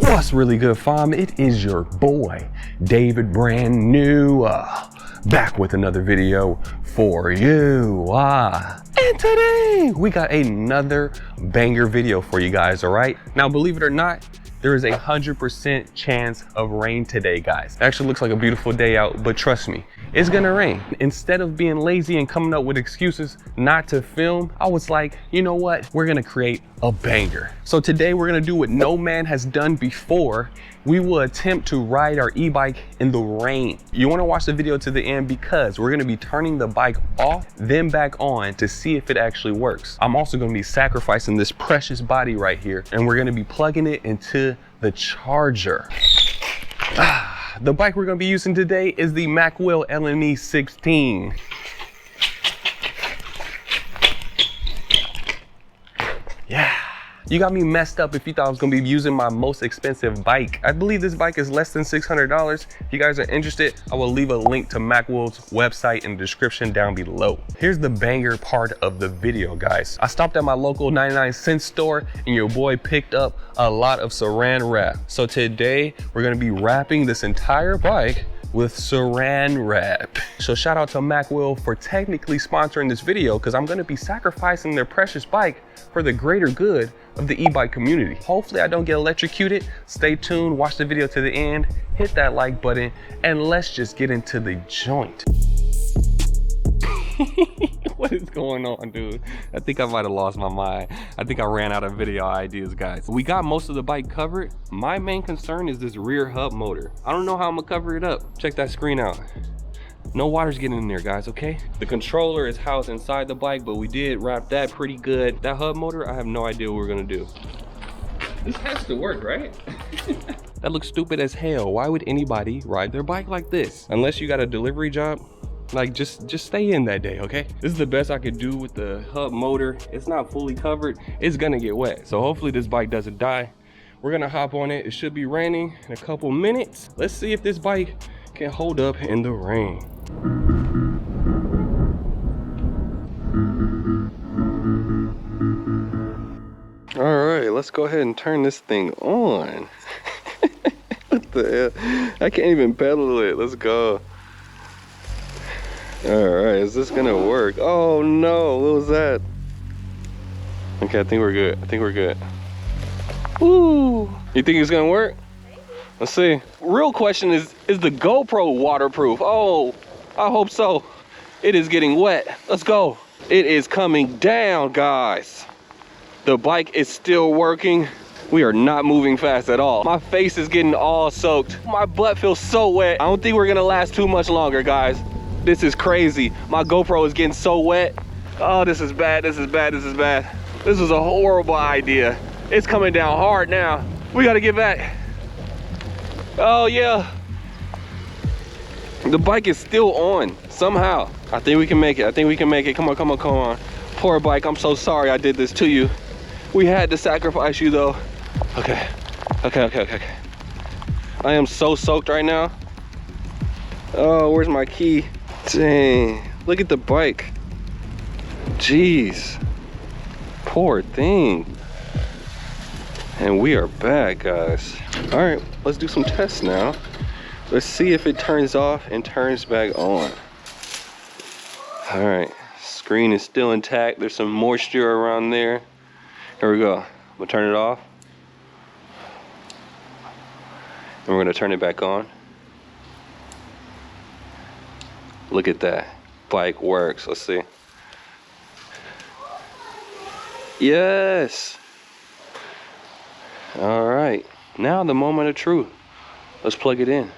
What's really good, fam? It is your boy, David, brand new, back with another video for you. And today we got another banger video for you guys, all right? Now, believe it or not, there is 100% chance of rain today, guys. It actually looks like a beautiful day out, but trust me, it's gonna rain. Instead of being lazy and coming up with excuses not to film, I was like, you know what? We're gonna create a banger. So today we're gonna do what no man has done before. We will attempt to ride our e-bike in the rain. You wanna watch the video to the end because we're gonna be turning the bike off, then back on to see if it actually works. I'm also gonna be sacrificing this precious body right here, and we're gonna be plugging it into the charger. The bike we're gonna be using today is the Macwell LME 16. Yeah. You got me messed up if you thought I was gonna be using my most expensive bike. I believe this bike is less than $600. If you guys are interested, I will leave a link to Macwell's website in the description down below. Here's the banger part of the video, guys. I stopped at my local 99-cent store and your boy picked up a lot of saran wrap. So today we're gonna be wrapping this entire bike with saran wrap. So shout out to Macwell for technically sponsoring this video because I'm gonna be sacrificing their precious bike for the greater good of the e-bike community. Hopefully I don't get electrocuted. Stay tuned, watch the video to the end, hit that like button, and let's just get into the joint. What is going on, dude? I think I might have lost my mind. I think I ran out of video ideas, guys. We got most of the bike covered. My main concern is this rear hub motor. I don't know how I'm gonna cover it up. Check that screen out. No water's getting in there, guys, okay? The controller is housed inside the bike, but we did wrap that pretty good. That hub motor, I have no idea what we're gonna do. This has to work, right? That looks stupid as hell. Why would anybody ride their bike like this? Unless you got a delivery job. Like, just stay in that day, okay? This is the best I could do with the hub motor. It's not fully covered. It's gonna get wet. So hopefully this bike doesn't die. We're gonna hop on it. It should be raining in a couple minutes. Let's see if this bike can hold up in the rain. All right, let's go ahead and turn this thing on. What the hell? I can't even pedal it. Let's go. All right, is this gonna work? Oh no, what was that? Okay, I think we're good. I think we're good. Woo! You think it's gonna work? Let's see. Real question is the GoPro waterproof? Oh, I hope so. It is getting wet. Let's go. It is coming down, guys. The bike is still working. We are not moving fast at all. My face is getting all soaked. My butt feels so wet. I don't think we're gonna last too much longer, guys. This is crazy. My GoPro is getting so wet. Oh, this is bad, this is bad, this is bad. This was a horrible idea. It's coming down hard now. We gotta get back. Oh yeah. The bike is still on, somehow. I think we can make it, I think we can make it. Come on, come on, come on. Poor bike, I'm so sorry I did this to you. We had to sacrifice you though. Okay, okay, okay, okay, okay. I am so soaked right now. Oh, where's my key? Dang, look at the bike. Jeez, poor thing. And we are back, guys. All right, let's do some tests now. Let's see if it turns off and turns back on. All right, screen is still intact. There's some moisture around there. Here we go. I'm gonna turn it off. And we're gonna turn it back on. Look at that, bike works. Let's see. Yes. All right, now the moment of truth. Let's plug it in.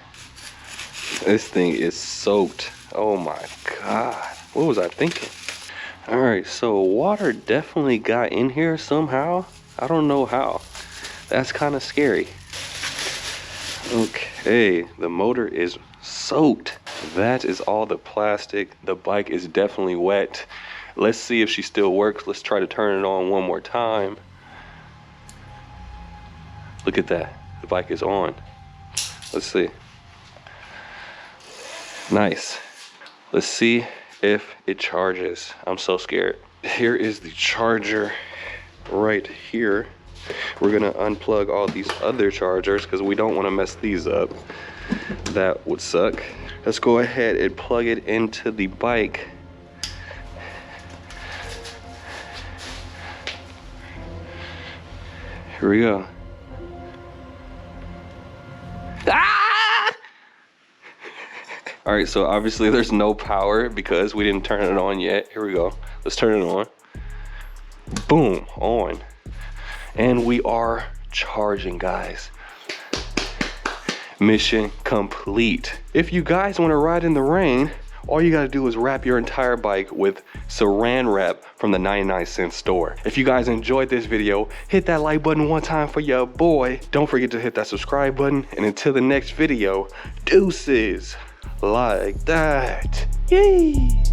This thing is soaked. Oh my God, what was I thinking? All right, so water definitely got in here somehow. I don't know how. That's kind of scary. Okay, the motor is soaked. That is all the plastic. The bike is definitely wet. Let's see if she still works. Let's try to turn it on one more time. Look at that. The bike is on. Let's see. Nice. Let's see if it charges. I'm so scared. Here is the charger right here. We're gonna unplug all these other chargers because we don't want to mess these up. That would suck. Let's go ahead and plug it into the bike. Here we go. Ah! All right, so obviously there's no power because we didn't turn it on yet. Here we go. Let's turn it on. Boom, on. And we are charging, guys. Mission complete. If you guys want to ride in the rain, all you gotta do is wrap your entire bike with saran wrap from the 99-cent store. If you guys enjoyed this video, hit that like button one time for your boy. Don't forget to hit that subscribe button. And until the next video, deuces like that. Yay!